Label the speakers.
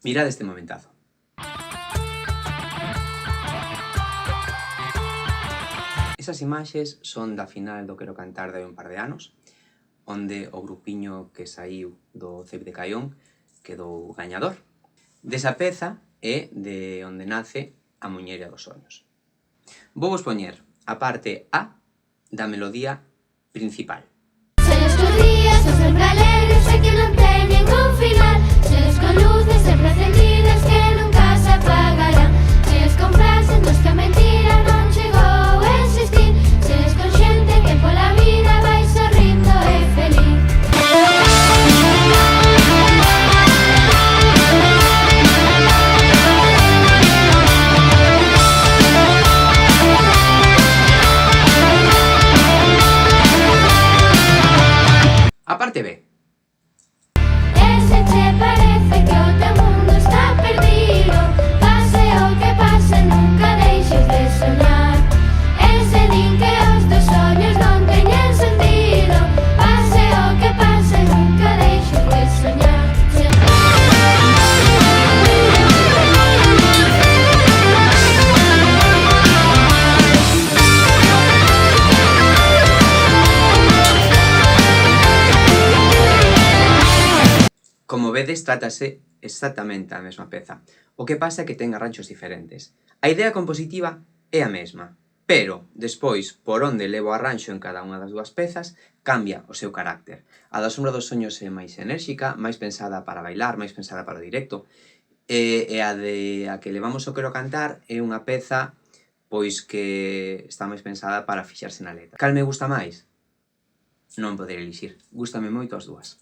Speaker 1: Mirad este momentazo. Esas imaxes son da final do Quero Cantar de hai un par de anos, onde o grupiño que saíu do CEIP de Caión quedou gañador. Desa peza é de onde nace A muñeira dos soños. Vou vos poñer a parte A da melodía principal.
Speaker 2: Soños cos días son sempre alegres e que non teñen un final. Soños con luces sempre encendidas que nunca se apagarán. Soños con frases nos que a mentira non chegou a existir. Soños con xente que pola vida vai sorrindo e feliz.
Speaker 1: A parte B.
Speaker 2: E se che parece que o teu mundo está perdido, pase o que pase, nunca deixes de soñar. E se din que os teus soños non teñen sentido, pase o que pase, nunca deixes de soñar.
Speaker 1: Como vedes, trátase exactamente a mesma peza. O que pasa é que ten arranxos diferentes. A idea compositiva é a mesma, pero, despois, por onde levo o arranxo en cada unha das dúas pezas, cambia o seu carácter. A da Sombra dos Soños é máis enérxica, máis pensada para bailar, máis pensada para o directo, e a que levamos o Quero Cantar é unha peza pois que está máis pensada para fixarse na letra. Cal me gusta máis? Non poder elixir. Gústame moito as dúas.